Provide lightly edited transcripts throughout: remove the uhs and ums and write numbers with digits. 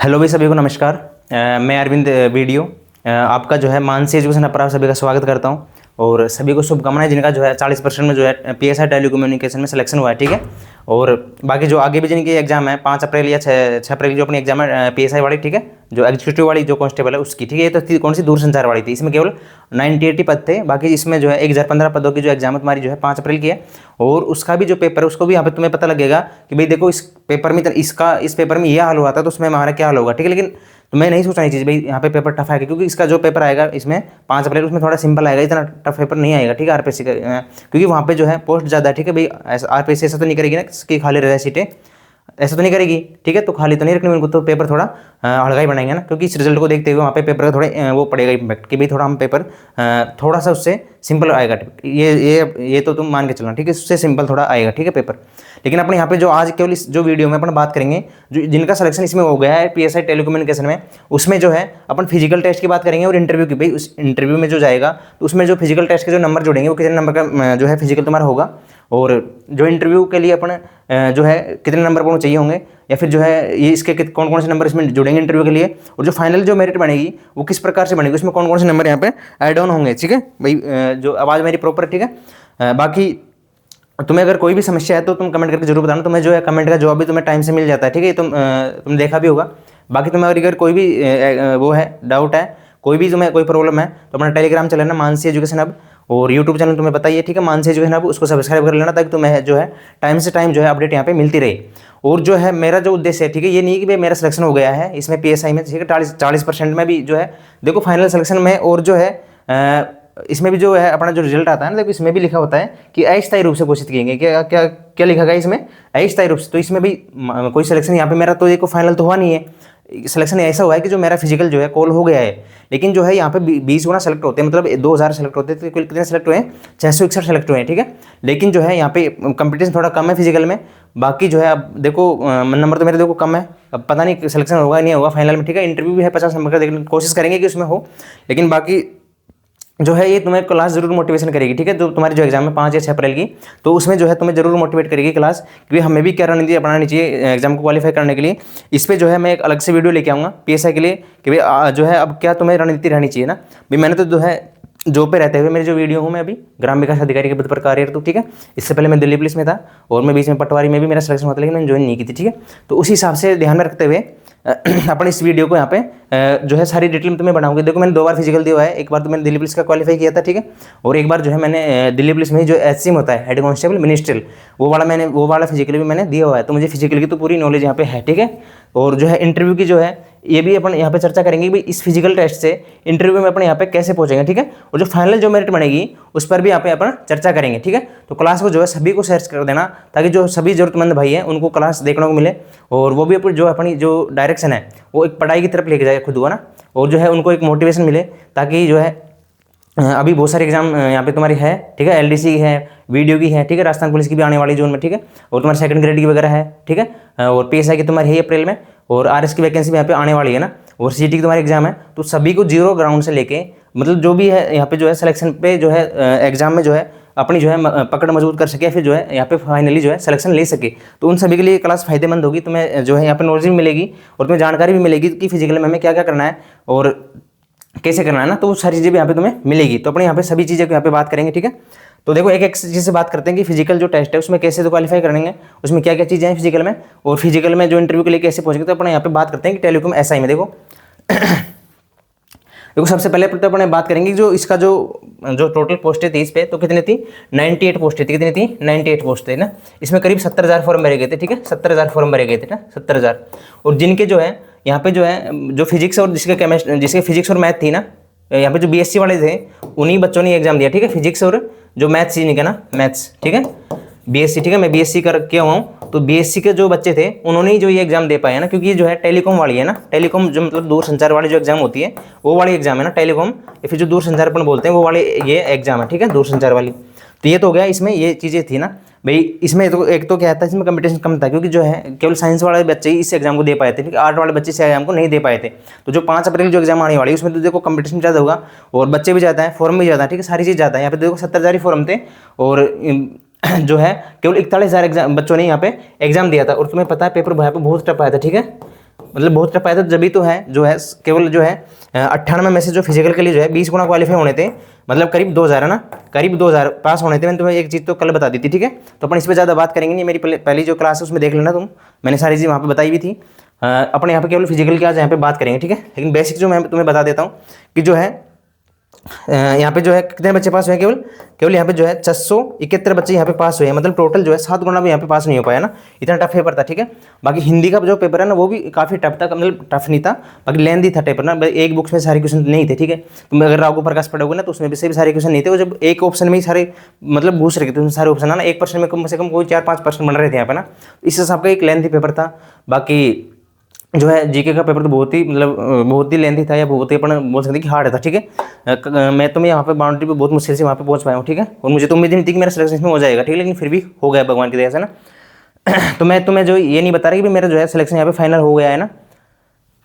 Hello भाई, सभी को नमस्कार। मैं अरविंद वीडियो आपका जो है मानसी एजुकेशन अपर आप सभी का स्वागत करता हूं और सभी को शुभकामनाएं जिनका जो है 40% में जो है पीएसआई टेलीकम्युनिकेशन में सिलेक्शन हुआ है, ठीक है। और बाकी जो आगे भी जिनकी एग्जाम है 5 अप्रैल या 6 अप्रैल जो अपनी एग्जाम है पीएसआई वाली, ठीक है, जो एग्जीक्यूटिव वाली जो कांस्टेबल है उसकी, ठीक है। ये तो कौन सी दूरसंचार वाली थी, इसमें केवल 90-80 पद थे। बाकी इसमें जो है 1015 पदों की जो एग्जाम है तुम्हारी जो है 5 अप्रैल की है। और उसका भी जो पेपर है उसको भी यहाँ पे तुम्हें पता लगेगा कि भाई देखो इस पेपर में इस पेपर में ये हाल हुआ था तो उसमें हमारा क्या हाल होगा, ठीक है। लेकिन तुम्हें नहीं सोचना चाहिए भाई यहाँ पे पेपर टफ आएगा, क्योंकि इसका जो पेपर आएगा इसमें 5 अप्रैल उसमें थोड़ा सिंपल आएगा, इतना टफ पेपर नहीं आएगा, ठीक है। आरपीएससी का क्योंकि वहाँ पे जो है पोस्ट ज़्यादा है, ठीक है भाई। आरपीएससी ऐसा तो नहीं करेगी ना कि खाली रह सीटें, ऐसा तो नहीं करेगी, ठीक है। तो खाली तो नहीं रखनी उनको, तो पेपर थोड़ा हड़का बनाएंगे ना, क्योंकि इस रिजल्ट को देखते हुए वहाँ पे पेपर का थोड़े वो पड़ेगा इम्पैक्ट कि भाई थोड़ा हम पेपर थोड़ा सा उससे सिंपल आएगा। ये तो तुम मान के चलना, ठीक है, उससे सिंपल थोड़ा आएगा, ठीक है पेपर। लेकिन अपने यहाँ पे जो आज केवल इस जो वीडियो में अपन बात करेंगे, जो जिनका सिलेक्शन इसमें हो गया है पीएसआई टेलीकम्युनिकेशन में, उसमें जो है अपन फिजिकल टेस्ट की बात करेंगे और इंटरव्यू की। भाई उस इंटरव्यू में जो जाएगा तो उसमें जो फिजिकल टेस्ट के जो नंबर जुड़ेंगे वो कितने नंबर का जो है फिजिकल तुम्हारा होगा, और जो इंटरव्यू के लिए अपन जो है कितने नंबर पर चाहिए होंगे, या फिर जो है ये इसके कौन कौन से नंबर इसमें जुड़ेंगे इंटरव्यू के लिए, और जो फाइनल जो मेरिट बनेगी वो किस प्रकार से बनेगी, उसमें कौन कौन से नंबर यहाँ पे ऐड ऑन होंगे, ठीक है भाई। जो आवाज़ मेरी प्रॉपर, ठीक है। बाकी तुम्हें अगर कोई भी समस्या है तो तुम कमेंट करके जरूर बताना, तुम्हें जो है कमेंट का जवाब भी तुम्हें टाइम से मिल जाता है, ठीक है। तुम देखा भी होगा। बाकी तुम्हें अगर कोई भी वो है डाउट है, कोई भी तुम्हें कोई प्रॉब्लम है तो अपना टेलीग्राम चल लेना मानसी एजुकेशन हब, और यूट्यूब चैनल तुम्हें बताइए, ठीक है, मानसी एजुकेशन हब, उसको सब्सक्राइब कर लेना ताकि तुम्हें जो है टाइम से टाइम जो है अपडेट यहाँ पे मिलती रहे। और जो है मेरा जो उद्देश्य है, ठीक है, ये नहीं कि भाई मेरा सिलेक्शन हो गया है इसमें पीएसआई में, ठीक है, 40% में भी जो है देखो फाइनल सिलेक्शन में, और जो है इसमें भी जो है अपना जो रिजल्ट आता है ना, देखो इसमें भी लिखा होता है कि अस्थायी रूप से घोषित किए गए। क्या क्या क्या लिखा गया इसमें? अस्थायी रूप से। तो इसमें भी कोई सिलेक्शन यहाँ पे मेरा तो देखो फाइनल तो हुआ नहीं है, सिलेक्शन ऐसा हुआ है कि जो मेरा फिजिकल जो है कॉल हो गया है, लेकिन जो है यहाँ पे 20 गुना सेलेक्ट होते हैं, मतलब 2000 सेलेक्ट होते हैं, तो कितने सेलेक्ट हुए हैं? 661 सेलेक्ट हुए हैं, ठीक है। लेकिन जो है यहाँ पे कंपटीशन थोड़ा कम है फिजिकल में। बाकी जो है अब देखो नंबर तो मेरे देखो कम है, अब पता नहीं सिलेक्शन होगा नहीं होगा फाइनल में, ठीक है। इंटरव्यू भी है 50 नंबर का, देखने कोशिश करेंगे कि उसमें हो। लेकिन बाकी जो है ये तुम्हें क्लास जरूर मोटिवेशन करेगी, ठीक है। जो तुम्हारी जो एग्जाम है 5 या 6 अप्रैल की, तो उसमें जो है तुम्हें जरूर मोटिवेट करेगी क्लास, क्योंकि हमें भी क्या रणनीति अपनानी चाहिए एग्जाम को क्वालिफाई करने के लिए। इस पर जो है मैं एक अलग से वीडियो लेके आऊँगा पीएसआई के लिए कि भाई जो है अब क्या तुम्हें रणनीति रहनी चाहिए ना। भाई मैंने तो जो है जॉब पे रहते हुए मेरी जो वीडियो हूँ मैं अभी ग्राम विकास अधिकारी के पद पर कार्यरत हूँ, ठीक है। इससे पहले मैं दिल्ली पुलिस में था और मैं बीच में पटवारी में भी मेरा सिलेक्शन हुआ था, लेकिन मैंने ज्वाइन नहीं की थी, ठीक है। तो उस हिसाब से ध्यान में रखते हुए अपन इस वीडियो को यहाँ पे जो है सारी डिटेल में तुम्हें बनाऊंगी। देखो मैंने 2 बार फिजिकल दिया हुआ है, एक बार तो मैंने दिल्ली पुलिस का क्वालिफाई किया था, ठीक है, और एक बार जो है मैंने दिल्ली पुलिस में जो एचसीएम होता है हेड कांस्टेबल मिनिस्ट्रियल, वो वाला फिजिकल भी मैंने दिया हुआ है। तो मुझे फिजिकल की तो पूरी नॉलेज यहाँ पे है, ठीक है। और जो है इंटरव्यू की जो है ये भी अपन यहाँ पे चर्चा करेंगे कि इस फिजिकल टेस्ट से इंटरव्यू में अपन यहाँ पे कैसे पहुंचेंगे, ठीक है। और जो फाइनल जो मेरिट बनेगी उस पर भी यहाँ पे अपन चर्चा करेंगे, ठीक है। तो क्लास को जो है सभी को शेयर कर देना ताकि जो सभी जरूरतमंद भाई हैं उनको क्लास देखने को मिले, और वो भी जो अपनी जो डायरेक्शन है वो एक पढ़ाई की तरफ लेके जाए खुद को ना, और जो है उनको एक मोटिवेशन मिले, ताकि जो है अभी बहुत सारे एग्जाम यहाँ पे तुम्हारी है, ठीक है। एलडीसी की है, वीडियो की है, ठीक है, राजस्थान पुलिस की भी आने वाली जून में, ठीक है, और तुम्हारे सेकंड ग्रेड की वगैरह है, ठीक है, और पीएसआई की तुम्हारी है अप्रैल में, और आरएस की वैकेंसी भी यहाँ पे आने वाली है ना, और सीटी की तुम्हारी एग्जाम है। तो सभी को जीरो ग्राउंड से लेके मतलब जो भी है यहाँ पे जो है सिलेक्शन पे जो है एग्जाम में जो है अपनी जो है पकड़ मजबूत कर सके, फिर जो है यहाँ पे फाइनली जो है सिलेक्शन ले सके, तो उन सभी के लिए क्लास फायदेमंद होगी। तुम्हें जो है यहाँ पे नॉलेज भी मिलेगी और तुम्हें जानकारी भी मिलेगी कि फिजिकल में हमें क्या क्या करना है और कैसे करना है ना, तो वो सारी चीज़ें भी यहाँ पे तुम्हें मिलेगी। तो अपने यहाँ पे सभी चीज़ें को यहाँ पे बात करेंगे, ठीक है। तो देखो एक एक चीज़ से बात करते हैं कि फिजिकल जो टेस्ट है उसमें कैसे तो क्वालिफाई करेंगे, उसमें क्या क्या चीज़ें हैं फिजिकल में, और फिजिकल में जो इंटरव्यू के लिए कैसे पहुंचेंगे। तो अपने यहाँ पे बात करते हैं कि टेलीकॉम एसआई में देखो देखो सबसे पहले तो अपने बात करेंगे जो इसका जो टोटल पोस्टें थी इस पे, तो कितनी थी? 98 पोस्टें थी। कितनी थी? 98 पोस्ट थे ना। इसमें करीब 70,000 फॉर्म भरे गए थे, ठीक है, 70,000 फॉर्म भरे गए थे ना, 70,000। और जिनके जो है यहाँ पे जो है जो फिजिक्स और जिसके फिजिक्स और मैथ थी ना, यहाँ पे जो बीएससी वाले थे उन्हीं बच्चों ने एग्जाम दिया, ठीक है, फिजिक्स और जो मैथ्स नहीं ना, मैथ्स, ठीक है, बीएससी, ठीक है, मैं बीएससी कर किया हुआ हूँ। तो बीएससी के जो बच्चे थे उन्होंने ही जो ये एग्जाम दे पाए ना, क्योंकि ये जो है टेलीकॉम वाली है ना, टेलीकॉम जो मतलब दूरसंचार वाली जो एग्जाम होती है वो वाली एग्जाम है ना टेलीकॉम, या फिर जो दूरसंचार अपन बोलते हैं वो वाली ये एग्जाम है, ठीक है, दूरसंचार वाली। तो ये तो हो गया, इसमें ये चीज़ें थी ना भाई। इसमें तो एक तो क्या था, इसमें कंपटीशन कम था, क्योंकि जो है केवल साइंस वाले बच्चे ही इस एग्जाम को दे पाए थे, ठीक है, आर्ट वाले बच्चे इस एग्जाम को नहीं दे पाए थे। तो जो 5 अप्रैल जो एग्जाम आने वाली है उसमें तो देखो कंपटीशन ज़्यादा होगा और बच्चे भी ज़्यादा है, फॉर्म भी ज़्यादा है, ठीक है, सारी चीज़ ज़्यादा है। यहाँ पे देखो 70,000 ही फॉर्म थे और जो है केवल 41,000 बच्चों ने यहाँ पे एग्जाम दिया था। और तुम्हें पता है पेपर यहाँ पे बहुत टफ आया था, ठीक है, मतलब बहुत टफ आया था जब भी तो है जो है केवल जो है 98 में से जो फिजिकल के लिए जो है 20 गुना क्वालिफाई होने थे, मतलब करीब 2000 है ना, करीब 2000 पास होने थे। मैंने तुम्हें एक चीज़ तो कल बता दी थी, ठीक है। तो अपन इस पर ज़्यादा बात करेंगे नहीं, मेरी पहली जो क्लास है उसमें देख लेना तुम, मैंने सारी चीज़ वहाँ पे बताई भी थी। अपने यहाँ पे केवल फिजिकल की आज यहाँ पे बात करेंगे, ठीक है। लेकिन बेसिक जो मैं तुम्हें बता देता हूँ कि जो है यहाँ पे जो है कितने बच्चे पास हुए, केवल केवल यहाँ पे जो है 671 बच्चे यहाँ पे पास हुए हैं, मतलब टोटल जो है 7 गुना भी यहाँ पे पास नहीं हो पाया ना, इतना टफ पेपर था, ठीक है। बाकी हिंदी का जो पेपर है ना वो भी काफ़ी टफ था, मतलब टफ नहीं था, बाकी लेंथी था पेपर ना, एक बुक्स में सारे क्वेश्चन नहीं थे, ठीक है। तुम अगर राघव प्रकाश पढ़ोगे ना तो उसमें भी से भी सारे क्वेश्चन नहीं थे, वो जब एक ऑप्शन में ही सारे मतलब घुस रहे थे उसमें सारे ऑप्शन है ना, 1% में कम से कम कोई 4-5% बन रहे थे यहाँ पे ना, इस हिसाब का एक लेंथी पेपर था। बाकी जो है जीके का पेपर तो बहुत ही मतलब बहुत ही लेंथी था, या बहुत ही अपन बोल सकते हैं कि हार्ड था, ठीक है। मैं तो यहाँ पे बाउंड्री पे बहुत मुश्किल से वहाँ पे पहुँच पाया हूँ, ठीक है। और मुझे तो उम्मीद नहीं थी कि मेरा सिलेक्शन इसमें हो जाएगा, ठीक है, लेकिन फिर भी हो गया भगवान की दया से ना। तो मैं तुम्हें जो ये नहीं बता रहा कि मेरा जो है सिलेक्शन यहाँ पे फाइनल हो गया है ना,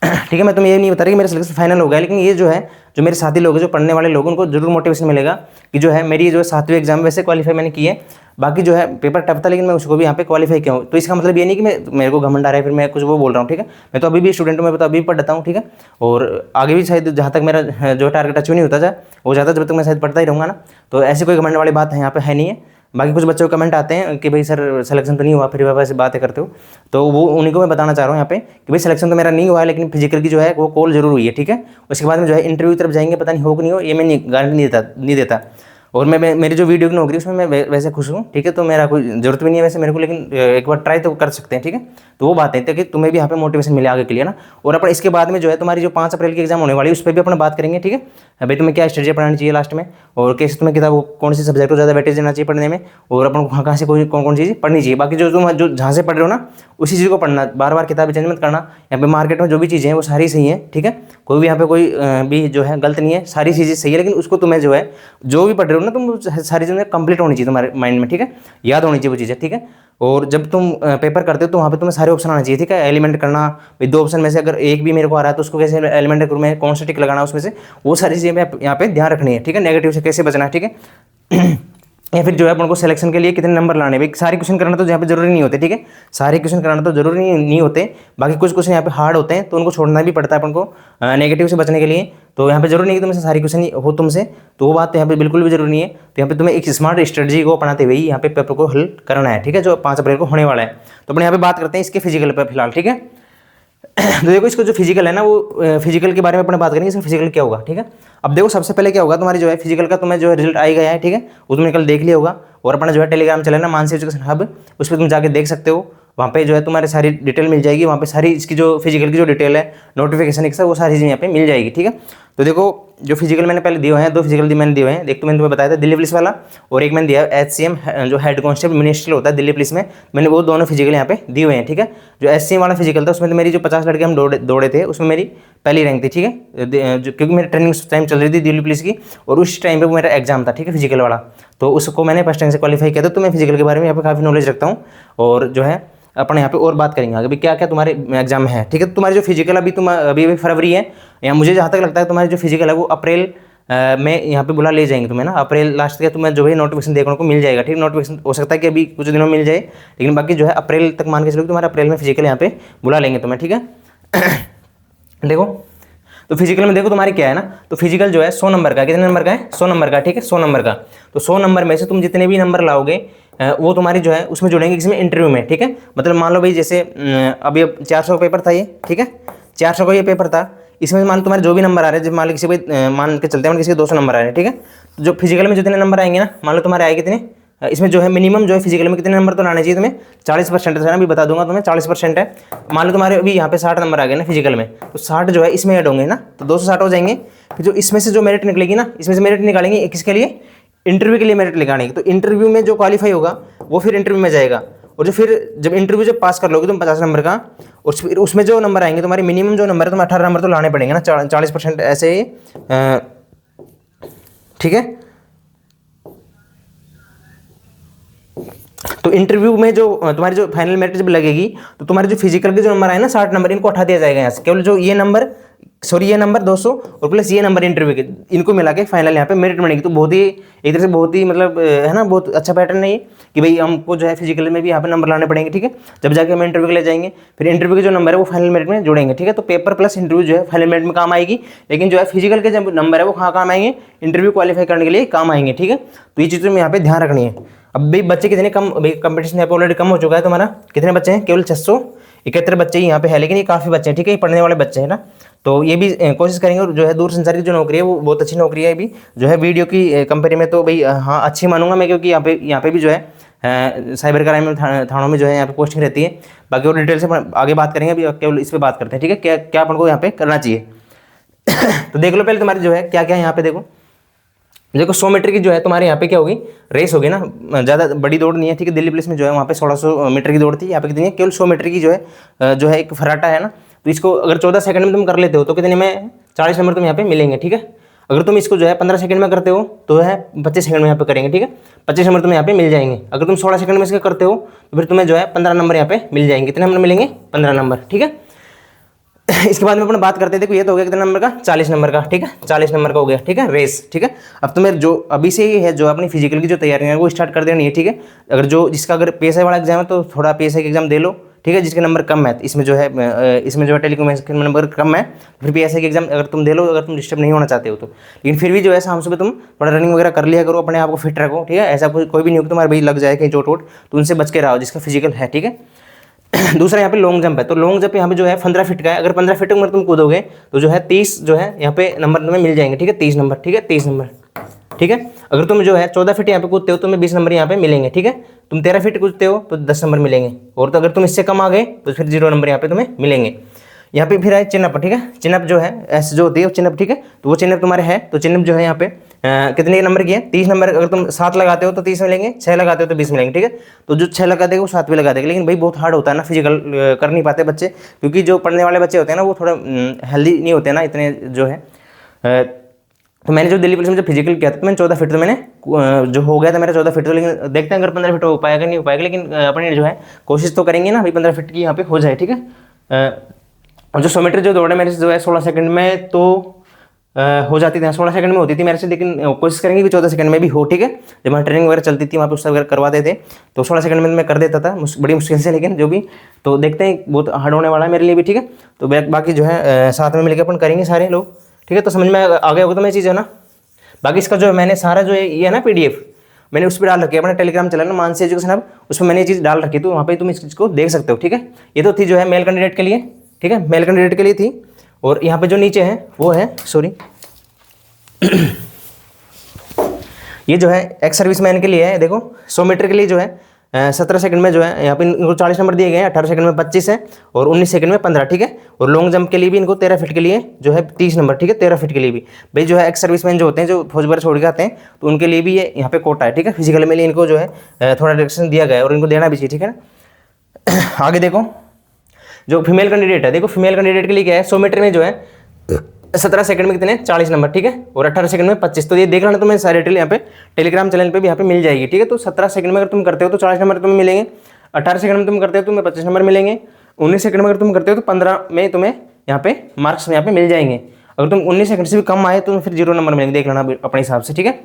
ठीक है। मैं तुम्हें ये नहीं बता रही कि मेरा सिलेक्शन फाइनल हो गया, लेकिन ये जो है जो मेरे साथी लोग हैं, जो पढ़ने वाले लोग हैं, उनको जरूर मोटिवेशन मिलेगा कि जो है मेरी जो है 7वीं एग्जाम वैसे क्वालिफाई मैंने की है। बाकी जो है पेपर टफ था, लेकिन मैं उसको भी यहाँ पे क्वालिफाई किया हूँ। तो इसका मतलब ये नहीं कि मेरे को घमंड आ रहा है, फिर मैं कुछ वो बोल रहा हूँ, ठीक है। मैं तो अभी भी स्टूडेंट हूँ, मैं तो अभी भी पढ़ता हूँ, ठीक है। और आगे भी शायद जहाँ तक मेरा जो टारगेट अचीव नहीं होता जाए वो जाता, जब तक मैं शायद पढ़ता ही रहूँगा ना। तो ऐसी कोई घमंड वाली बात यहाँ पे है नहीं है। बाकी कुछ बच्चों को कमेंट आते हैं कि भाई सर सिलेक्शन तो नहीं हुआ, फिर वैसे बातें करते हो, तो वो उन्हीं को मैं बताना चाह रहा हूँ यहाँ पे कि भाई सिलेक्शन तो मेरा नहीं हुआ है, लेकिन फिजिकल की जो है वो कॉल जरूर हुई है, ठीक है। उसके बाद में जो है इंटरव्यू की तरफ जाएंगे, पता नहीं हो कि नहीं हो, ये मैं गारंटी नहीं देता। और मैं मेरी जो वीडियो की नौकरी उसमें मैं वैसे खुश हूँ, ठीक है। तो मेरा कोई जरूरत भी नहीं है वैसे मेरे को, लेकिन एक बार ट्राई तो कर सकते हैं, ठीक है। तो वो बात है ताकि तुम्हें भी यहाँ पे मोटिवेशन मिले आगे के लिए ना। और अपन इसके बाद में जो है तुम्हारी जो 5 अप्रैल की एग्जाम होने वाली है उस पर भी अपन बात करेंगे, ठीक है। भाई तुम्हें क्या स्ट्रेटेजी पढ़ानी चाहिए लास्ट में, और कैसे तुम्हें किताब कौन सी सब्जेक्ट को ज़्यादा वेटेज देना चाहिए पढ़ने में, और अपन को कहाँ से कोई कौन कौन चीज़ पढ़नी चाहिए। बाकी जो तुम जो जहाँ से पढ़ रहे हो ना उसी चीज़ को पढ़ना, बार बार किताबें चेंज मत करना। यहाँ पे मार्केट में जो भी चीज़ें हैं वो सारी सही है, ठीक है। कोई भी यहाँ पे कोई भी जो है गलत नहीं है, सारी चीज़ें सही है, लेकिन उसको तुम्हें जो है जो भी पढ़ रहे हो ना तुम सारी चीज़ें कंप्लीट होनी चाहिए तुम्हारे माइंड में, ठीक है। याद होनी चाहिए वो चीज़ें, ठीक है। और जब तुम पेपर करते हो तो वहाँ पे तुम्हें सारे ऑप्शन आना चाहिए, ठीक है। एलिमेंट करना, भाई 2 ऑप्शन में से अगर एक भी मेरे को आ रहा है तो उसको कैसे एलिमेंट करूँ मैं, कौन सा टिक लगाना उसमें से, वो सारी चीज़ें मैं यहाँ पे ध्यान रखनी है, ठीक है। नेगेटिव से कैसे बचना है, ठीक है। या फिर जो है अपन को सिलेक्शन के लिए कितने नंबर लाने, भाई सारे क्वेश्चन करना तो यहाँ पे जरूरी नहीं होते, ठीक है। सारे क्वेश्चन कराना तो जरूरी नहीं होते, बाकी कुछ क्वेश्चन यहाँ पे हार्ड होते हैं तो उनको छोड़ना भी पड़ता है अपन को नेगेटिव से बचने के लिए। तो यहाँ पे जरूरी नहीं कि तुमसे सारी क्वेश्चन हो तुमसे, तो वो बात तो यहाँ पे बिल्कुल भी जरूरी नहीं है। तो यहाँ पे तुम्हें एक स्मार्ट स्ट्रेटजी को अपनाते हुए यहाँ पे पेपर को हल करना है, ठीक है, जो 5 अप्रैल को होने वाला है। तो अपन यहाँ पे बात करते हैं इसके फिजिकल पर फिलहाल, ठीक है। तो देखो इसको जो फिजिकल है ना वो फिजिकल के बारे में अपन बात करेंगे, इसमें फिजिकल क्या होगा, ठीक है। अब देखो सबसे पहले क्या होगा तुम्हारी जो है फिजिकल का तुम्हें जो है रिजल्ट आई गया है, ठीक है, वो तुमने कल देख लिया होगा। और अपना जो है टेलीग्राम चला ना मानसी एजुकेशन हब, उस पर तुम जाके देख सकते हो, वहाँ पे जो है तुम्हारी सारी डिटेल मिल जाएगी, वहाँ पे सारी इसकी जो फिजिकल की जो डिटेल है नोटिफिकेशन एक वो सारी चीज़ें यहाँ पे मिल जाएगी, ठीक है। तो देखो जो फिजिकल मैंने पहले दिए हैं, 2 फिजिकल मैंने दिए हैं, एक तो मैंने तुम्हें बताया था दिल्ली पुलिस वाला, और एक मैंने दिया है HCM जो हेड कांस्टेबल मिनिस्ट्रियल होता है दिल्ली पुलिस में, मैंने वो दोनों फिजिकल यहाँ पे दिए हुए हैं, ठीक है। जो HCM वाला फिजिकल था उसमें तो मेरी जो 50 लड़के हम दौड़े थे उसमें मेरी पहली रैंक थी, ठीक है, क्योंकि मेरी ट्रेनिंग उस टाइम चल रही थी दिल्ली पुलिस की, और उस टाइम पे वो मेरा एग्जाम था, ठीक है, फिजिकल वाला। तो उसको मैंने फर्स्ट रैंक से क्वालिफाई किया था। तो मैं फिजिकल के बारे में यहाँ पे काफ़ी नॉलेज रखता हूँ, और जो है अपन यहाँ पे और बात करेंगे आगे भी क्या क्या तुम्हारे एग्जाम है, ठीक है। तुम्हारी जो फिजिकल अभी फरवरी है, या मुझे जहाँ तक लगता है तुम्हारी जो फिजिकल है वो अप्रैल में यहाँ पे बुला ले जाएंगे तुम्हें ना, अप्रैल लास्ट के तुम्हें जो है नोटिफिकेशन देखने को मिल जाएगा, ठीक है। नोटिफिकेशन हो सकता है कि अभी कुछ दिनों में मिल जाए, लेकिन बाकी जो है अप्रैल तक मान के चलो तुम्हारा अप्रैल में फिजिकल यहाँ पे बुला लेंगे तुम्हें, ठीक है। देखो तो फिजिकल में देखो तुम्हारी क्या है ना, तो फिजिकल जो है 100 नंबर का, कितने नंबर का है, 100 नंबर का, ठीक है, 100 नंबर का। तो 100 नंबर में से तुम जितने भी नंबर लाओगे वो तुम्हारी जो है उसमें जुड़ेंगे किसी में इंटरव्यू में, ठीक है। मतलब मान लो भाई जैसे अभी 400 का पेपर था ये, ठीक है, 400 का ये पेपर था, इसमें मान लो तुम्हारे जो भी नंबर आ रहे हैं, जब मान लो किसी को मान के चलते हैं किसी के 200 नंबर आ रहे हैं, ठीक है। तो जो फिजिकल में जितने नंबर आएंगे ना, मान लो तुम्हारे आए कितने, इसमें जो है मिनिमम जो है फिजिकल में कितने नंबर तो लाने चाहिए तुम्हें, 40% है ना, अभी बता दूंगा तुम्हें, 40% है। मान लो तुम्हारे अभी यहाँ पे 60 नंबर आ गए ना फिजिकल में, तो 60 जो है इसमें ऐड होंगे ना, तो 260 हो जाएंगे। फिर जो इसमें से जो मेरिट निकलेगी ना, इसमें से मेरिट निकालेंगे किसके लिए, इंटरव्यू के लिए मेरिट निकालेंगे। तो इंटरव्यू में जो क्वालिफाई होगा वो फिर इंटरव्यू में जाएगा, और जो फिर जब इंटरव्यू जब पास कर लोगे तुम 50 नंबर का, और फिर उसमें जो नंबर आएंगे तुम्हारे मिनिमम जो नंबर है तुम्हें 18 नंबर तो लाने पड़ेंगे ना, 40% ऐसे ही, ठीक है। तो इंटरव्यू में जो तुम्हारी जो फाइनल मेरिट जब लगेगी तो तुम्हारे जो फिजिकल के जो नंबर आए ना 60 नंबर, इनको हटा दिया जाएगा यहाँ से, केवल जो ये नंबर सॉरी ये नंबर 200 और प्लस ये नंबर इंटरव्यू के, इनको मिला के फाइनल यहाँ पे मेरिट बनेगी। तो बहुत ही एक तरह से बहुत ही मतलब है ना, बहुत अच्छा पैटर्न है ये कि भाई हमको जो है फिजिकल में भी यहाँ पे नंबर लाने पड़ेंगे, ठीक है। जब जाके हम इंटरव्यू के लिए जाएंगे, फिर इंटरव्यू के जो नंबर है वो फाइनल मेरिट में जोड़ेंगे, ठीक है। तो पेपर प्लस इंटरव्यू जो है फाइनल मेरिट में काम आएगी, लेकिन जो है फिजिकल के जब नंबर है वो कहाँ काम आएंगे, इंटरव्यू क्वालिफाई करने के लिए काम आएंगे, ठीक है। तो ये चीज़ें यहाँ पे ध्यान रखनी है। अब भाई बच्चे कितने कम, भाई कंपटीशन यहाँ पे ऑलरेडी कम हो चुका है तुम्हारा, कितने बच्चे हैं, केवल 671 बच्चे ही यहाँ पे है, लेकिन ये काफ़ी बच्चे हैं, ठीक है, ये पढ़ने वाले बच्चे हैं ना। तो ये भी कोशिश करेंगे, और जो है दूरसंचार की जो नौकरी है वो बहुत अच्छी नौकरी है भी, जो है वीडियो की कंपनी में तो भाई हाँ अच्छी मानूंगा मैं, क्योंकि यहाँ पे भी जो है साइबर क्राइम में थानों में जो है यहाँ पे पोस्टिंग रहती है। बाकी और डिटेल से आगे बात करेंगे, अभी केवल इस पर बात करते हैं, ठीक है, क्या क्या अपन को यहाँ पे करना चाहिए। तो देख लो पहले तुम्हारी जो है क्या क्या यहाँ पे देखो 100 मीटर की जो है तुम्हारे यहाँ पे क्या होगी, रेस होगी ना, ज़्यादा बड़ी दौड़ नहीं है, ठीक है। दिल्ली पुलिस में जो है वहाँ पे 1600 मीटर की दौड़ थी, यहाँ पे कितनी है, केवल 100 मीटर की जो है एक फर्राटा है ना। तो इसको अगर 14 सेकंड में तुम कर लेते हो तो कितने में 40 नंबर तुम यहाँ पे मिलेंगे, ठीक है। अगर तुम इसको जो है 15 सेकंड में करते हो तो है 25 सेकंड में यहाँ पे करेंगे, ठीक है, 25 नंबर तुम्हें यहाँ पे मिल जाएंगे। अगर तुम 16 सेकंड में इसका करते हो तो फिर तुम्हें जो है 15 नंबर यहाँ पे मिल जाएंगे। कितने नंबर मिलेंगे, 15 नंबर, ठीक है। इसके बाद में अपन बात करते हैं, देखो ये तो हो गया कितने नंबर का, 40 नंबर का, ठीक है, 40 नंबर का हो गया, ठीक है, रेस, ठीक है। अब तुम्हें जो अभी से ही है जो अपनी फिजिकल की जो तैयारियां है वो स्टार्ट कर देनी है, ठीक है। अगर जिसका अगर PSI वाला एग्जाम है तो थोड़ा PSI का एग्जाम दे लो, ठीक है। जिसके नंबर कम है इसमें जो है टेलीकॉम के नंबर कम है, फिर PSI के एग्जाम अगर तुम दे लो, अगर तुम डिस्टर्ब नहीं होना चाहते हो तो। लेकिन फिर भी जो है शाम सुबह तुम थोड़ा रनिंग वगैरह कर लिया करो, अपने आप को फिट रखो, ठीक है। ऐसा कोई भी नहीं हो कि तुम्हारे भाई लग जाए कहीं चोट वोट, तो उनसे बच के रहो जिसका फिजिकल है, ठीक है। दूसरा यहाँ पे लॉन्ग जंप है, तो लॉन्ग जंप यहाँ पे जो है 15 फीट का है। अगर 15 फीट में तुम कूदोगे तो जो है 30 जो है यहाँ पे नंबर तुम्हें मिल जाएंगे, ठीक है, 30 नंबर, ठीक है, 30 नंबर, ठीक है। अगर तुम जो है 14 फीट यहाँ पे कूदते हो तो तुम्हें 20 नंबर यहाँ पे मिलेंगे, ठीक है। तुम 13 फीट कूदते हो तो 10 नंबर मिलेंगे, और तो अगर तुम इससे कम आ गए तो फिर 0 नंबर यहाँ पे तुम्हें मिलेंगे। यहाँ पे फिर है चिनअप, ठीक है, चिनअप जो है ऐसे जो होती है चिनअप, ठीक है। तो वो चिनअप तुम्हारे है, तो चिनअप जो है यहाँ पे कितने नंबर की है, 30 नंबर। अगर तुम 7 लगाते हो तो 30 मिलेंगे, 6 लगाते हो तो 20 मिलेंगे, ठीक है। तो जो 6 लगा देगा वो 7 भी लगा देगा, लेकिन भाई बहुत हार्ड होता है ना, फिजिकल कर नहीं पाते बच्चे, क्योंकि जो पढ़ने वाले बच्चे होते हैं ना वो थोड़ा हेल्दी नहीं होते ना इतने जो है। तो मैंने जो दिल्ली पुलिस में जब फिजिकल किया था तो मैंने 14 फीट तो मैंने जो हो गया था मेरा 14 फीट, तो लेकिन देखते हैं अगर 15 फीट हो पाएगा नहीं हो पाएगा, लेकिन अपने जो है कोशिश तो करेंगे ना भाई 15 फीट की यहाँ पे हो जाए, ठीक है। और जो 100 मीटर जो दौड़ है मेरे से जो है 16 सेकंड में तो हो जाती थी, 16 सेकंड में होती थी मेरे से, लेकिन कोशिश करेंगे कि 14 सेकंड में भी हो, ठीक है। जब वहाँ ट्रेनिंग वगैरह चलती थी वहाँ पे उससे वगैरह करवाते थे तो 16 सेकंड में मैं कर देता था, बड़ी मुश्किल से, लेकिन जो भी तो देखते हैं बहुत हार्ड होने वाला है मेरे लिए भी, ठीक है। तो बाकी जो है साथ में मिलकर अपन करेंगे सारे लोग, ठीक है। तो समझ में आ गया होगा तो मैं चीज़ है ना। बाकी इसका जो मैंने सारा जो ये है ना PDF मैंने उस पर डाल रखी है, अपना टेलीग्राम चला ना मानसी एजुकेशन हब, उसमें मैंने ये चीज़ डाल रखी है, तो वहाँ पे तुम इस चीज़ को देख सकते हो, ठीक है। ये तो थी जो है मेल कैंडिडेट के लिए, ठीक है, मेल कैंडिडेट के लिए थी। और यहाँ पे जो नीचे है वो है सॉरी ये जो है एक्स सर्विसमैन के लिए है। देखो 100 मीटर के लिए जो है 17 सेकंड में जो है यहाँ पे इनको 40 नंबर दिए गए हैं, 18 सेकंड में 25 है और 19 सेकंड में 15, ठीक है। और लॉन्ग जंप के लिए भी इनको 13 फीट के लिए जो है 30 नंबर, ठीक है, 13 फीट के लिए भी। भाई जो है एक्स सर्विसमैन जो होते हैं जो फौज वगैरह छोड़ के आते हैं तो उनके लिए भी ये यहाँ पे कोटा है, ठीक है। फिजिकल में लिए इनको जो है थोड़ा डायरेक्शन दिया गया है और इनको देना भी चाहिए, ठीक है ना। आगे देखो जो फीमेल कैंडिडेट है, देखो फीमेल कैंडिडेट के लिए क्या है, 100 मीटर में जो है 17 सेकंड में कितने 40 नंबर, ठीक है, और 18 सेकंड में 25। तो ये देख लेना तुम्हें सारी डिटेल यहाँ पे टेलीग्राम चैनल पे भी यहाँ पे मिल जाएगी, ठीक है। तो 17 सेकंड में अगर तुम करते हो तो 40 नंबर तुम्हें मिलेंगे, 18 सेकंड में तुम करते हो तो तुम्हें 25 नंबर मिलेंगे, 19 सेकंड में अगर तुम करते हो तो 15 में तुम्हें यहाँ पे मार्क्स यहाँ पे मिल जाएंगे। अगर तुम 19 सेकंड से भी कम आए तो फिर 0 नंबर मिलेंगे, देख लेना अपने हिसाब से, ठीक है।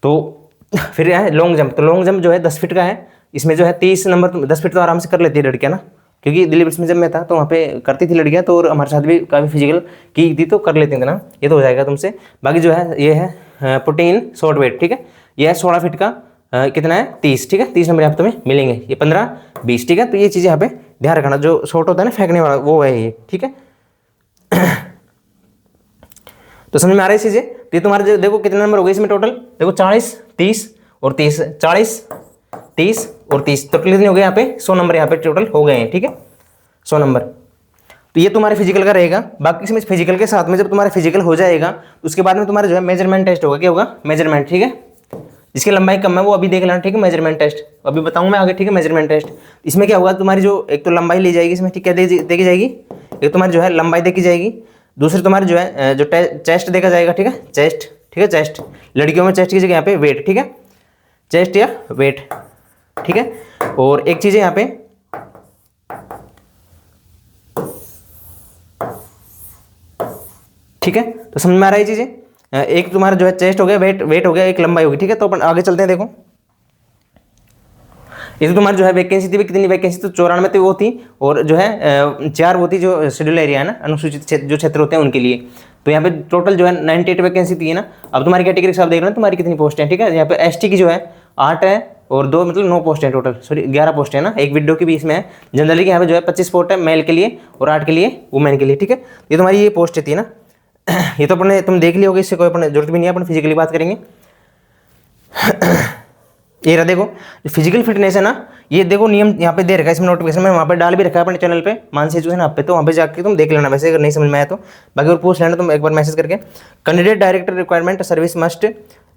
तो फिर है लॉन्ग जंप, तो लॉन्ग जंप जो है 10 फीट का है, इसमें जो है 30 नंबर, 10 फीट तो आराम से कर लेती है लड़कियाँ ना, क्योंकि दिल्ली पुलिस में जब मैं था तो वहाँ पे करती थी लड़कियाँ, तो और हमारे साथ भी काफ़ी फिजिकल की थी तो कर लेती थी ना, ये तो हो जाएगा तुमसे। बाकी जो है ये है पुटिंग शॉर्ट वेट, ठीक है, ये है 16 फीट का कितना है 30, ठीक है, 30 नंबर यहाँ पे तुम्हें मिलेंगे, ये 15 20, ठीक है। तो ये चीज़ें यहाँ पे ध्यान रखना, जो शॉर्ट होता है ना फेंकने वाला वो है ये, ठीक है। तो समझ में आ रही है चीज़ें। तो ये तुम्हारे जो देखो कितने नंबर हो गए इसमें टोटल, देखो 40 30 और 30, 40 30 और 30, तो कितने हो गए यहाँ पे 100 नंबर यहाँ पे टोटल हो गए हैं, ठीक है, 100 नंबर। तो ये तुम्हारे फिजिकल का रहेगा। बाकी इसमें फिजिकल के साथ में जब तुम्हारा फिजिकल हो जाएगा तो उसके बाद में तुम्हारा जो है मेजरमेंट टेस्ट होगा, क्या होगा मेजरमेंट, ठीक है। जिसकी लंबाई कम है वो अभी देख लेना, ठीक है, मेजरमेंट टेस्ट अभी बताऊँ मैं आगे, ठीक है। मेजरमेंट टेस्ट इसमें क्या होगा, तुम्हारी जो एक तो लंबाई ली जाएगी इसमें, ठीक है, देखी जाएगी, एक तुम्हारी जो है लंबाई देखी जाएगी, दूसरी तुम्हारी जो है जो चेस्ट देखा जाएगा, ठीक है, चेस्ट, ठीक है, चेस्ट लड़कियों में चेस्ट की जगह यहाँ पे वेट, ठीक है, चेस्ट या वेट, ठीक है। और एक चीज़ है यहाँ पे ठीक है, तो समझ में आ रहा है ये चीज़ें। एक तुम्हारा जो है चेस्ट हो गया, वेट हो गया, एक लंबाई होगी। ठीक है, तो अपन आगे चलते हैं। देखो ये तो तुम्हारी जो है वैकेंसी थी, कितनी वैकेंसी, तो 94 तो वो थी, और जो है 4 वो थी जो शेड्यूल एरिया है ना, अनुसूचित जो क्षेत्र होते हैं उनके लिए। तो यहाँ पे टोटल जो है 98 वैकेंसी थी ना। अब तुम्हारी कैटेगरी से आप देख रहे हो तुम्हारी कितनी पोस्ट है। ठीक है, यहाँ पे एसटी की जो है 8 है, और 2 मतलब 9 पोस्ट है टोटल, सॉरी 11 पोस्ट है ना, एक विडो की भी इसमें है। जनरली के यहाँ पे जो है 25 पोस्ट है मेल के लिए और 8 के लिए वुमेन के लिए। ठीक है, ये तुम्हारी ये पोस्ट थी ना। ये तो अपने तुम देख लियोगे, इससे कोई अपने जरूरत भी नहीं है, अपन फिजिकली बात करेंगे। ये रहा देखो, जो फिजिकल फिटनेस है ना, ये देखो नियम यहाँ पे दे रखा है इसमें, नोटिफिकेशन में वहाँ पे डाल भी रखा है अपने चैनल पे, मानसी एजुकेशन आप पे, तो वहाँ पे जाके तुम देख लेना वैसे, अगर नहीं समझ में आया तो। बाकी और पूछ लेना तुम एक बार मैसेज करके। Candidate director requirement service must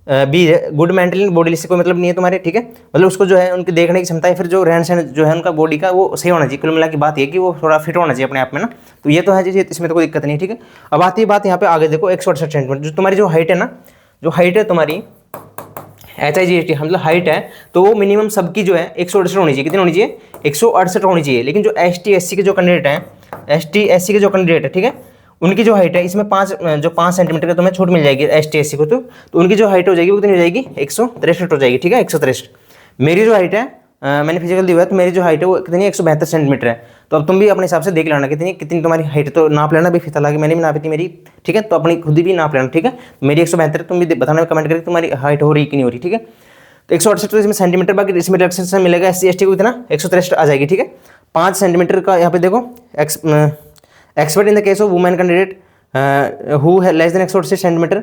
be good mental body, से कोई मतलब नहीं है तुम्हारे। ठीक है, मतलब उसको जो है उनकी देखने की क्षमता है, फिर जो रहन सहन जो है उनका बॉडी का वो सही होना चाहिए। कुल मिला की बात ये कि वो थोड़ा फिट होना चाहिए अपने आप में ना, तो ये तो है जी, इसमें तो कोई दिक्कत नहीं। ठीक है, अब आती है बात यहाँ पे आगे देखो 168 सेंटीमीटर, जो तुम्हारी जो हाइट है ना, जो हाइट है तुम्हारी HIGST मतलब हाइट है, तो वो मिनिमम सबकी जो है 168 होनी चाहिए। कितनी होनी चाहिए? 168 होनी चाहिए। लेकिन जो ST SC के जो कैंडिडेट हैं, ST SC के जो कैंडिडेट है, ठीक है, उनकी जो हाइट है इसमें 5 सेंटीमीटर का तुम्हें छूट मिल जाएगी ST SC को, तो उनकी जो हाइट हो जाएगी वो कितनी हो जाएगी? 163 हो जाएगी। ठीक है, 163। मेरी जो हाइट है, मैंने फिजिकल दिया हुआ है, तो मेरी जो हाइट है वो कितनी है? 172 सेंटीमीटर है। तो अब तुम भी अपने हिसाब से देख लेना कितनी तुम्हारी हाइट, तो नाप लेना भी, फिर हालांकि मैंने भी नापी थी मेरी। ठीक है, तो अपनी खुद भी नाप लेना। ठीक है, मेरी 172, तुम भी बताना कमेंट करके तुम्हारी हाइट हो रही कि नहीं हो रही। ठीक है, तो 168 तो इसमें सेंटीमीटर, बाकी इसमें रिलेक्सेशन मिलेगा SC ST को कितना? 163 आ जाएगी। ठीक है, 5 सेंटीमीटर का यहाँ पे देखो, expert in the case of women candidate who है less than 168 centimetre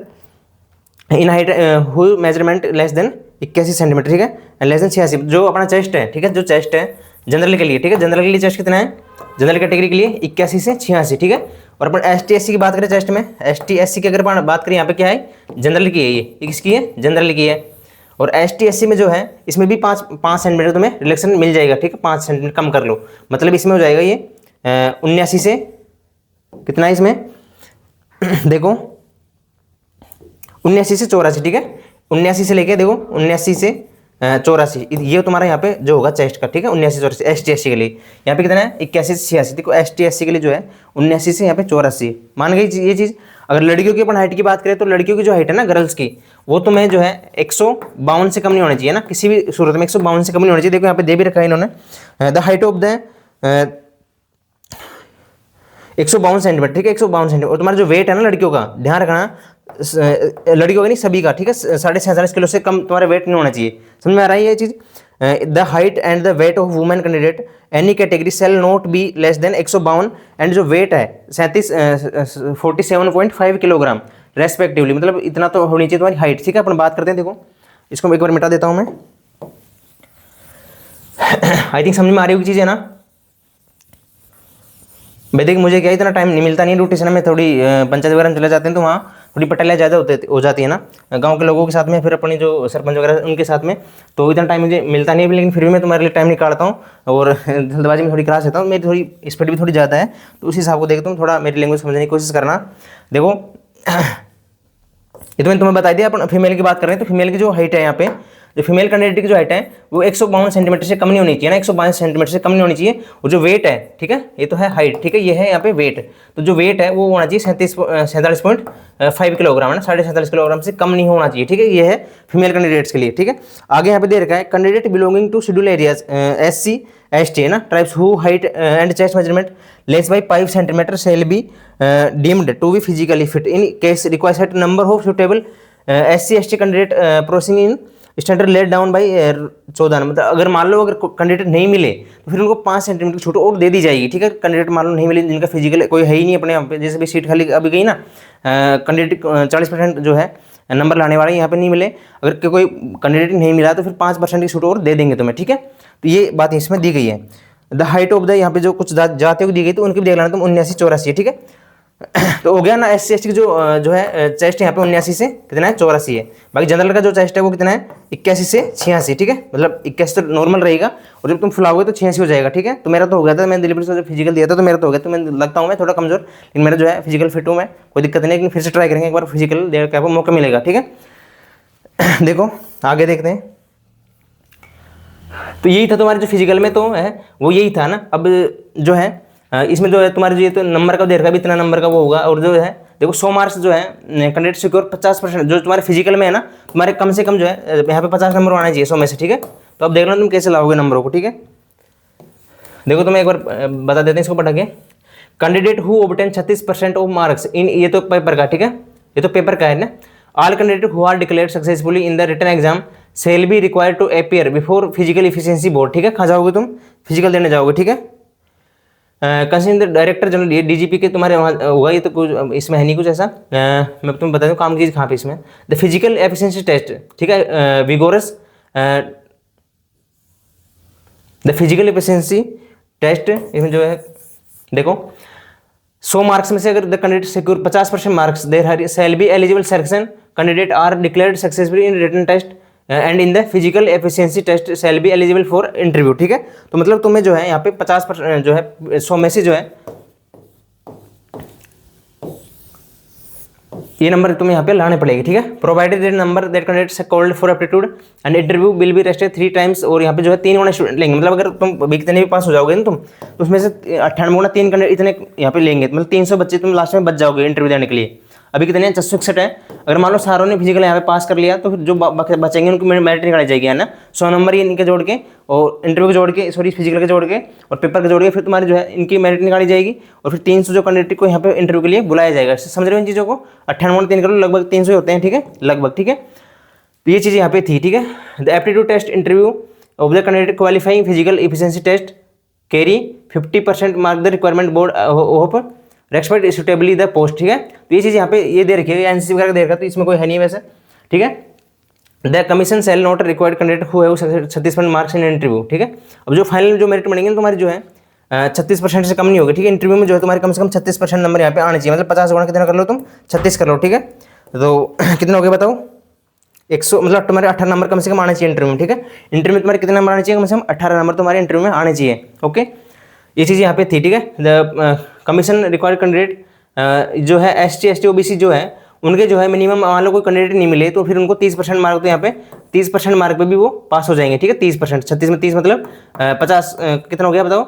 in height, who measurement less than 81 centimetre. ठीक है, लेस देन 86, जो अपना चेस्ट है, ठीक है, जो चेस्ट है जनरल के लिए, ठीक है, जनरल के लिए चेस्ट कितना है? जनरल कैटेगरी के लिए 81 से 86। ठीक है, और अपन ST SC की बात करें चेस्ट में, ST SC की अगर बात करें यहाँ पे क्या है? जनरल की है, ये किसकी है? जनरल की है। और ST SC में जो है इसमें भी 5 सेंटीमीटर तुम्हें रिलेक्शन मिल जाएगा। ठीक है, 5 सेंटीमीटर कम कर लो, मतलब इसमें हो जाएगा ये 79 से कितना है इसमें? देखो 79 से 84। ठीक है, 79 से लेके देखो 79 से 84, ये तुम्हारा यहाँ पे जो होगा चेस्ट का। ठीक है, 79 से 84 ST SC के लिए। यहाँ पे कितना है? 81 से 86। देखो ST SC के लिए जो है 79 से यहाँ पे 84। मान गई ये चीज़। अगर लड़कियों की अपन हाइट की बात करें, तो लड़कियों की जो हाइट है ना गर्ल्स की, वो तुम्हें जो है 152 से कम नहीं होनी चाहिए ना, किसी भी सूरत में 152 से कम नहीं होनी चाहिए। देखो यहाँ पे दे भी रखा है इन्होंने, the height of the 152 centimetre. ठीक है, 152 सेंटीमीटर। और तुम्हारा जो वेट है ना लड़कियों का, ध्यान रखना, लड़कियों का नहीं सभी का। ठीक है, 47.5 किलो से कम तुम्हारा वेट नहीं होना चाहिए। समझ में आ रहा है ये चीज़? The height and the weight of women candidate any category shall not be less than 152, and जो वेट है 47.5 किलोग्राम रेस्पेक्टिवली, मतलब इतना तो होनी चाहिए तुम्हारी हाइट। ठीक है, अपन बात करते हैं। देखो इसको एक बार मिटा देता हूँ मैं। आई थिंक समझ में आ रही होगी चीज़ है ना भाई। देख मुझे क्या इतना टाइम नहीं मिलता नहीं, रोटेशन में थोड़ी पंचायत वगैरह में चले जाते हैं, तो वहाँ थोड़ी पटालियाँ ज़्यादा हो जाती है ना गांव के लोगों के साथ में, फिर अपनी जो सरपंच वगैरह उनके साथ में, तो इतना टाइम मुझे मिलता नहीं है। लेकिन फिर भी मैं तुम्हारे लिए टाइम निकालता हूँ, और जल्दबाजी में थोड़ी क्लास लेता हूँ। मेरी थोड़ी स्पीड भी थोड़ी ज़्यादा है, तो उस हिसाब को देखता हूँ, थोड़ा मेरी लैंग्वेज समझने की कोशिश करना। देखो ये तो मैंने तुम्हें बता दिया। अपन फीमेल की बात कर रहे हैं, तो फीमेल की जो हाइट है यहाँ पे, जो फीमेल कैंडिडेट की जो हाइट है वो 152 सेंटीमीटर से कम नहीं होनी चाहिए ना, 152 सेंटीमीटर से कम नहीं होनी चाहिए। और जो वेट है, ठीक है, ये तो है हाइट, ठीक है, ये है यहाँ पे वेट, तो जो वेट है वो होना चाहिए 47.5 किलोग्राम है ना, 47.5 किलोग्राम से कम नहीं होना चाहिए। ठीक है, ये है फीमेल कैंडिडेट्स के लिए। ठीक है, आगे यहाँ पे दे रखा है candidate belonging to schedule areas SC ST है ना, tribes who height and chest measurement less by 5 centimetre shall be deemed to be physically fit in case requires set number of suitable SC ST candidate possessing in standard let down by 14। मतलब अगर मान लो अगर candidate नहीं मिले, तो फिर उनको 5 centimetre की छूट और दे दी जाएगी। ठीक है, कैंडिडेट मान लो नहीं मिले, जिनका फिजिकल कोई है ही नहीं अपने यहाँ पे, जैसे भी सीट खाली अभी गई ना, कैंडिडेट 40% जो है नंबर लाने वाले यहाँ पे नहीं मिले, अगर कोई कैंडिडेट नहीं मिला तो फिर 5% की छूट और दे देंगे तुम्हें। ठीक है, तो ये बात इसमें दी गई है। द हाइट ऑफ द यहाँ पे जो कुछ जातियों को दी गई, तो उनकी भी देख लेना तुम 79-84। ठीक है, तो हो गया ना। SC ST की जो है चेस्ट यहाँ पे 79 से कितना है? 84 है। बाकी जनरल का जो चेस्ट है वो कितना है? 81 से 86। ठीक है, मतलब 81 तो नॉर्मल रहेगा, और जब तुम फुलाओगे तो 86 हो जाएगा। ठीक है, तो मेरा तो हो गया था, मैंने डिलीवरी से फिजिकल दिया था, तो मेरा तो हो गया। तो मैं लगता हूँ मैं थोड़ा कमजोर, लेकिन मेरा जो है फिजिकल फिट हूँ मैं, कोई दिक्कत नहीं है। लेकिन फिर से ट्राई करेंगे एक बार, फिजिकल देने का मौका मिलेगा। ठीक है, देखो आगे देखते हैं। तो यही था तुम्हारे जो फिजिकल में तो है वो यही था ना। अब जो है इसमें जो है तुम्हारे जो ये तो नंबर का दे रखा है, इतना नंबर का वो होगा, और जो है देखो 100 मार्क्स जो है कैंडिडेट सिक्योर 50%, जो तुम्हारे फिजिकल में है ना, तुम्हारे कम से कम जो है यहाँ पे 50 नंबर आना चाहिए 100 में से, ठीक है। तो अब देख लो तुम कैसे लाओगे नंबरों को, ठीक है। देखो तुम्हें एक बार बता देते हैं इसको पढ़ के। Candidate who obtain 36% of marks in, ये तो पेपर का, ठीक है, ये तो पेपर का है ना। All candidate who are declared successfully in the written exam shall be required to appear before physical efficiency board, ठीक है। कहाँ जाओगे तुम, फिजिकल देने जाओगे, ठीक है। कंसिडर डायरेक्टर जनरल, ये डीजीपी के तुम्हारे वहाँ होगा, ये तो कुछ इसमें है नहीं कुछ ऐसा। मैं तुम्हें बता दूँ काम कीजिए कहाँ पे इसमें। द फिजिकल एफिशिएंसी टेस्ट, ठीक है, vigorous the physical efficiency test, इसमें जो है देखो 100 मार्क्स में से अगर the candidate secure 50% marks there shall be eligible selection candidate are declared successfully in written test and in the physical efficiency test shall be eligible for interview, ठीक है। तो मतलब तुम्हें जो है यहाँ पे 50% जो है 100 में से जो है ये नंबर तुम्हें यहाँ पे लाने पड़ेगी, ठीक है। Provided that number that candidates called for aptitude and interview will be rested 3 times, और यहाँ पे जो है 3 गुना स्टूडेंट लेंगे। मतलब अगर तुम कितने भी पास हो जाओगे ना तुम, तो उसमें से 98 गुना 3 कैंडिडेट इतने यहाँ पे लेंगे, मतलब 300 बच्चे तुम लास्ट में बच जाओगे इंटरव्यू देने के लिए। अभी कितने हैं, 661 है। अगर मान लो सारों ने फिजिकल यहाँ पे पास कर लिया, तो फिर जो बचेंगे उनकी मेरिट निकाली जाएगी, है ना। 100 नंबर ये इनके जोड़ के और इंटरव्यू के जोड़ के, सॉरी फिजिकल के जोड़ के और पेपर के जोड़ के, फिर तुम्हारी जो है इनकी मेरिट निकाली जाएगी, और फिर 300 जो कैंडिडेट को यहाँ पे इंटरव्यू के लिए बुलाया जाएगा। समझ रहे हो इन चीज़ों को। 98 3 करो, लगभग 300 होते हैं, ठीक है, लगभग, ठीक है। तो ये चीज़ यहाँ पे थी, ठीक है। The aptitude test interview of the candidate qualifying physical efficiency test carry 50% mark the requirement board of respect suitably the post, ठीक है। तो ये चीज़ यहाँ पे ये दे रखी है, एनसीसी वगैरह दे रखा है, तो इसमें कोई है नहीं वैसे, ठीक है। The commission shall not required candidate who have 36% marks in interview, ठीक है। अब जो फाइनल जो मेरिट बनेंगे तुम्हारी जो है 36% से कम नहीं होगी, ठीक है। इंटरव्यू में जो है तुम्हारे कम से कम 36% नंबर यहाँ पे आने चाहिए, मतलब 50 गुना कितना कर लो तुम, 36 कर लो, ठीक है। तो कितना हो गया बताओ, 100, मतलब तुम्हारे 18 नंबर कम से कम आने चाहिए इंटरव्यू में, ठीक है। इंटरव्यू में तुम्हारे कितने नंबर आने चाहिए, कम से कम 18 नंबर तुम्हारे इंटरव्यू में आने चाहिए, ओके। ये चीज़ यहाँ पे थी, ठीक है। द कमीशन रिक्वायर्ड कैंडिडेट जो है ST ST OBC जो है उनके जो है मिनिमम मान लो कोई कैंडिडेट नहीं मिले, तो फिर उनको 30% मार्क, तो यहाँ पे 30% मार्क पे भी वो पास हो जाएंगे, ठीक है। 30%, 36 में 30 मतलब 50, कितना हो गया बताओ।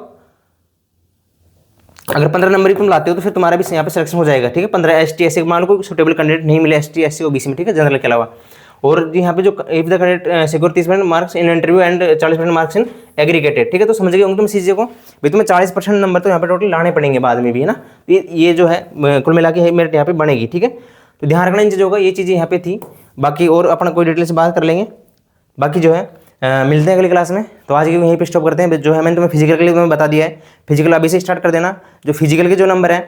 अगर 15 नंबर ही तुम लाते हो तो फिर तुम्हारा भी यहाँ पे सिलेक्शन हो जाएगा, ठीक है। 15 ST SC मान लो कोई सुटेबल कैंडिडेट नहीं मिले ST SC OBC में, ठीक है, जनरल के अलावा। और यहाँ पे जो if the candidate secure 30% marks in interview and 40% marks in aggregated, ठीक है। तो समझ गए होंगे तुम इस चीज़ को भी, तुम्हें 40% नंबर तो यहाँ पे टोटल लाने पड़ेंगे बाद में भी, है ना। ये जो है कुल मिला के मेरिट यहाँ पे बनेगी, ठीक है। तो ध्यान रखना इन चीज़ों का, ये चीज़ें यहाँ पे थी। बाकी और अपना कोई डिटेल से बात कर लेंगे, बाकी जो है मिलते हैं अगली क्लास में। तो आज की यहीं पे स्टॉप करते हैं। जो है मैंने तुम्हें फिजिकल के लिए तुम्हें बता दिया है, फिजिकल अभी से स्टार्ट कर देना। जो फिजिकल के जो नंबर है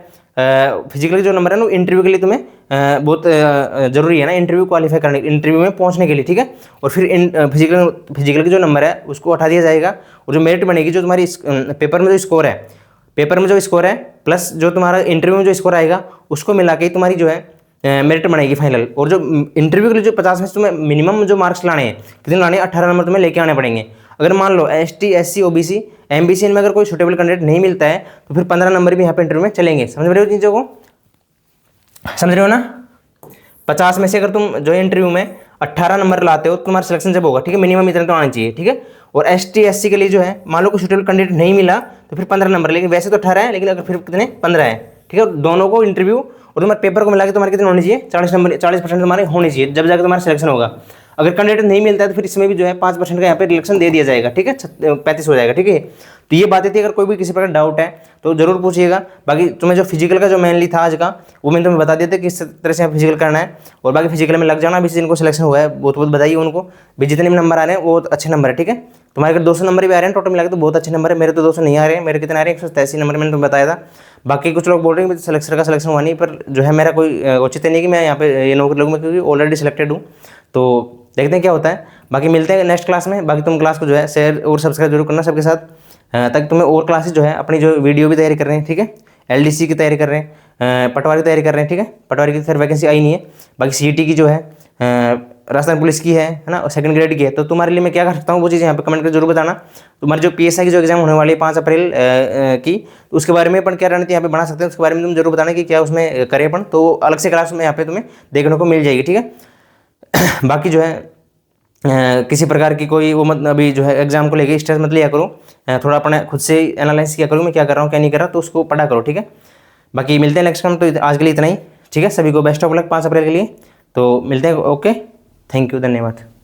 ना, इंटरव्यू के लिए तुम्हें बहुत जरूरी है ना, इंटरव्यू क्वालिफाई करने, इंटरव्यू में पहुंचने के लिए, ठीक है। और फिर फिजिकल के जो नंबर है उसको हटा दिया जाएगा, और जो मेरिट बनेगी, जो तुम्हारी पेपर में जो स्कोर है, प्लस जो तुम्हारा इंटरव्यू में जो स्कोर आएगा, उसको मिला के तुम्हारी जो है मेरिट बनेगी फाइनल। और जो इंटरव्यू के लिए जो 50 में तुम्हें मिनिमम जो मार्क्स लाने हैं, कितने लाने हैं, 18 नंबर तुम्हें लेके आने पड़ेंगे। अगर मान लो ST SC OBC MBC इनमें अगर कोई सुटेबल कैंडिडेट नहीं मिलता है, तो फिर 15 नंबर भी यहाँ पे इंटरव्यू में चलेंगे। समझ रहे हो चीज़ों को, समझ रहे हो ना। 50 में से अगर तुम जो इंटरव्यू में 18 नंबर लाते हो तो तुम्हारा सिलेक्शन जब होगा, ठीक है, मिनिमम इतना तो आना चाहिए, ठीक है। और ST SC के लिए जो है मान लो कोई सुटेबल कैंडिडेट नहीं मिला, तो फिर 15 नंबर, लेकिन वैसे तो 18 है, लेकिन अगर फिर कितने 15 है, ठीक है। दोनों को इंटरव्यू और तुम्हारे पेपर को मिला के तुम्हारे कितने होने चाहिए, 40 नंबर, 40% तुम्हारे होने चाहिए, जब जाकर तुम्हारा सिलेक्शन होगा। अगर कैंडिडेट नहीं मिलता है तो फिर इसमें भी जो है 5% का यहाँ पे रिलेक्शन दे दिया जाएगा, ठीक है, 35 हो जाएगा, ठीक है। तो ये बातें थी। अगर कोई भी किसी प्रकार डाउट है तो जरूर पूछिएगा। बाकी तुम्हें जो फिजिकल का जो मेनली था आज का, वो मैंने तुम्हें बता दिया था किस तरह से फिजिकल करना है, और बाकी फिजिकल में लग जाना भी। जिनको सिलेक्शन हुआ है बहुत बहुत बताइए उनको भी, जितने भी नंबर आ रहे हैं वो अच्छे नंबर है, ठीक है। तुम्हारे अगर 200 नंबर भी आ रहे हैं टोटल मिला के तो बहुत अच्छे नंबर है। मेरे तो 200 नहीं आ रहे हैं, मेरे कितने आ रहे हैं, 183 नंबर मैंने तुम्हें बताया था। बाकी कुछ लोग बोल रहे हैं सिलेक्शन का सिलेक्शन हुआ नहीं, पर जो है मेरा कोई उचित नहीं कि मैं यहाँ पे ये नौकरी लगूँ, क्योंकि ऑलरेडी सिलेक्टेड हूँ। तो देखते हैं क्या होता है। बाकी मिलते हैं नेक्स्ट क्लास में। बाकी तुम क्लास को जो है शेयर और सब्सक्राइब जरूर करना सबके साथ, ताकि तुम्हें और क्लासेस जो है अपनी जो वीडियो भी तैयारी कर रहे हैं, ठीक है, LDC की तैयारी कर रहे हैं, पटवारी की तैयारी कर रहे हैं, ठीक है। पटवारी की फिर वैकेंसी आई नहीं है। बाकी CET की जो है राजस्थान पुलिस की है ना, और 2nd ग्रेड की है। तो तुम्हारे लिए मैं क्या कर सकता हूँ वो चीज़ यहाँ पे कमेंट कर जरूर बताना। तुम्हारी जो PSI की जो एग्जाम होने वाली है 5 अप्रैल की, तो उसके बारे में अपन क्या रणनीति यहाँ पे बना सकते हैं, उसके बारे में तुम जरूर बताना कि क्या उसमें करें अपन। तो अलग से क्लास में यहाँ पे तुम्हें देखने को मिल जाएगी, ठीक है। बाकी जो है किसी प्रकार की कोई वो मत अभी जो है एग्जाम को लेके स्ट्रेस मत लिया करो, थोड़ा अपने खुद से एनालाइज किया करो मैं क्या कर रहा हूँ क्या नहीं कर रहा, तो उसको पढ़ा करो, ठीक है। बाकी मिलते हैं नेक्स्ट टाइम। तो आज के लिए इतना ही। ठीक है, सभी को बेस्ट ऑफ लक 5 अप्रैल के लिए। तो मिलते हैं, ओके, थैंक यू, धन्यवाद।